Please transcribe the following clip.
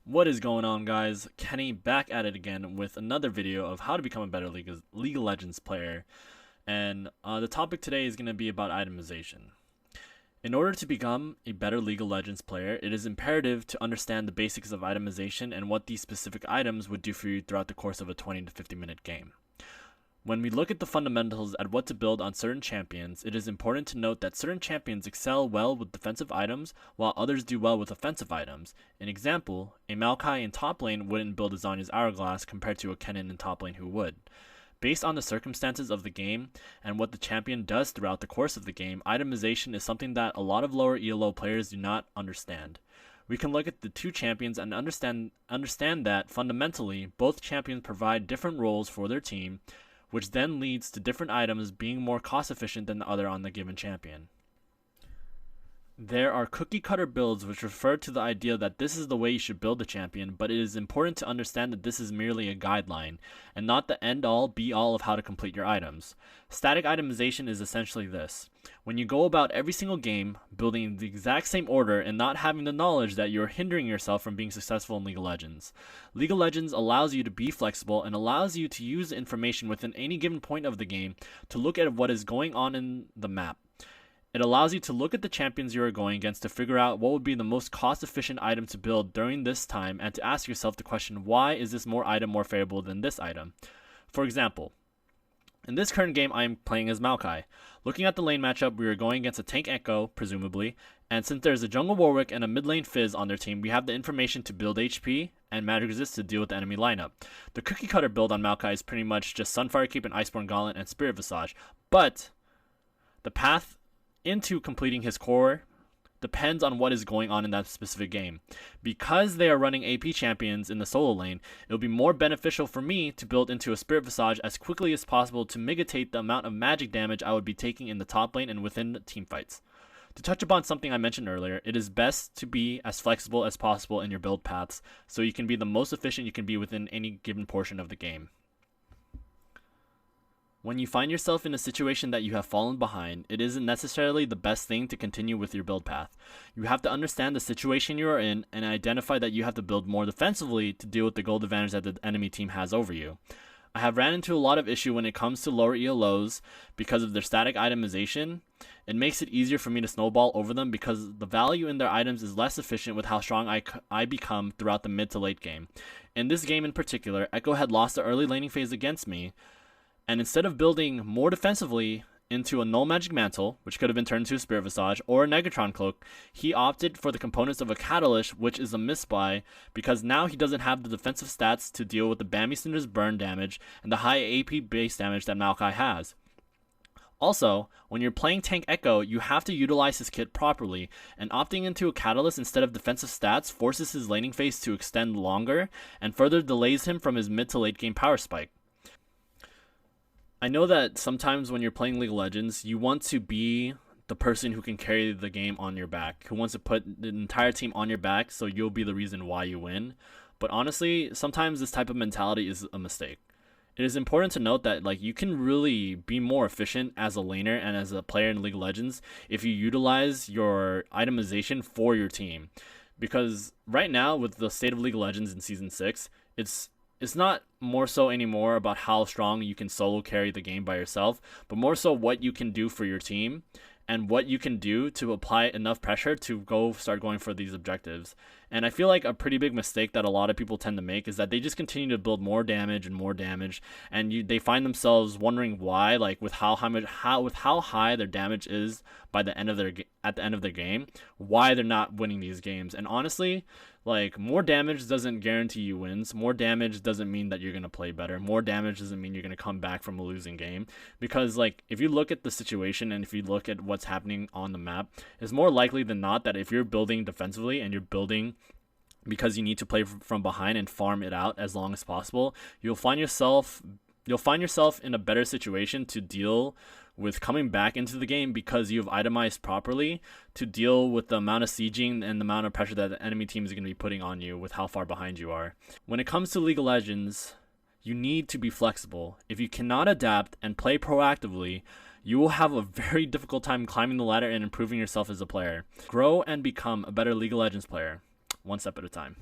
What is going on, guys? Kehnee back at it again with another video of how to become a better League of Legends player. And the topic today is going to be about itemization. In order to become a better League of Legends player, it is imperative to understand the basics of itemization and what these specific items would do for you throughout the course of a 20 to 50 minute game. When we look at the fundamentals at what to build on certain champions, it is important to note that certain champions excel well with defensive items, while others do well with offensive items. An example, a Maokai in top lane wouldn't build a Zhonya's Hourglass compared to a Kennen in top lane who would. Based on the circumstances of the game and what the champion does throughout the course of the game, itemization is something that a lot of lower ELO players do not understand. We can look at the two champions and understand that fundamentally both champions provide different roles for their team, which then leads to different items being more cost efficient than the other on the given champion. There are cookie cutter builds which refer to the idea that this is the way you should build a champion, but it is important to understand that this is merely a guideline, and not the end all be all of how to complete your items. Static itemization is essentially this. When you go about every single game, building the exact same order and not having the knowledge that you're hindering yourself from being successful in League of Legends. League of Legends allows you to be flexible and allows you to use the information within any given point of the game to look at what is going on in the map. It allows you to look at the champions you are going against to figure out what would be the most cost-efficient item to build during this time, and to ask yourself the question, why is this item more favorable than this item? For example, in this current game I am playing as Maokai. Looking at the lane matchup, we are going against a tank Echo, presumably, and since there's a jungle Warwick and a mid lane Fizz on their team, we have the information to build HP and magic resist to deal with the enemy lineup. The cookie cutter build on Maokai is pretty much just Sunfire Cape and Iceborne Gauntlet and Spirit Visage, but the path into completing his core depends on what is going on in that specific game. Because they are running AP champions in the solo lane, it will be more beneficial for me to build into a Spirit Visage as quickly as possible to mitigate the amount of magic damage I would be taking in the top lane and within the team fights. To touch upon something I mentioned earlier, it is best to be as flexible as possible in your build paths so you can be the most efficient you can be within any given portion of the game. When you find yourself in a situation that you have fallen behind, it isn't necessarily the best thing to continue with your build path. You have to understand the situation you are in and identify that you have to build more defensively to deal with the gold advantage that the enemy team has over you. I have ran into a lot of issue when it comes to lower ELOs because of their static itemization. It makes it easier for me to snowball over them because the value in their items is less efficient with how strong I become throughout the mid to late game. In this game in particular, Echo had lost the early laning phase against me, and instead of building more defensively into a Null Magic Mantle, which could have been turned into a Spirit Visage, or a Negatron Cloak, he opted for the components of a Catalyst, which is a misbuy, because now he doesn't have the defensive stats to deal with the Bambi Cinder's burn damage and the high AP base damage that Maokai has. Also, when you're playing Tank Echo, you have to utilize his kit properly, and opting into a Catalyst instead of defensive stats forces his laning phase to extend longer, and further delays him from his mid to late game power spike. I know that sometimes when you're playing League of Legends, you want to be the person who can carry the game on your back, who wants to put the entire team on your back so you'll be the reason why you win. But honestly, sometimes this type of mentality is a mistake. It is important to note that you can really be more efficient as a laner and as a player in League of Legends if you utilize your itemization for your team. Because right now, with the state of League of Legends in Season 6, it's not more so anymore about how strong you can solo carry the game by yourself, but more so what you can do for your team and what you can do to apply enough pressure to start going for these objectives. And I feel like a pretty big mistake that a lot of people tend to make is that they just continue to build more damage and more damage, and they find themselves wondering why, with how high their damage is at the end of their game, why they're not winning these games. And honestly, more damage doesn't guarantee you wins. More damage doesn't mean that you're going to play better. More damage doesn't mean you're going to come back from a losing game. Because if you look at the situation and if you look at what's happening on the map, it's more likely than not that if you're building defensively and you're building because you need to play from behind and farm it out as long as possible, you'll find yourself in a better situation to deal with coming back into the game because you've itemized properly to deal with the amount of sieging and the amount of pressure that the enemy team is going to be putting on you with how far behind you are. When it comes to League of Legends, you need to be flexible. If you cannot adapt and play proactively, you will have a very difficult time climbing the ladder and improving yourself as a player. Grow and become a better League of Legends player, one step at a time.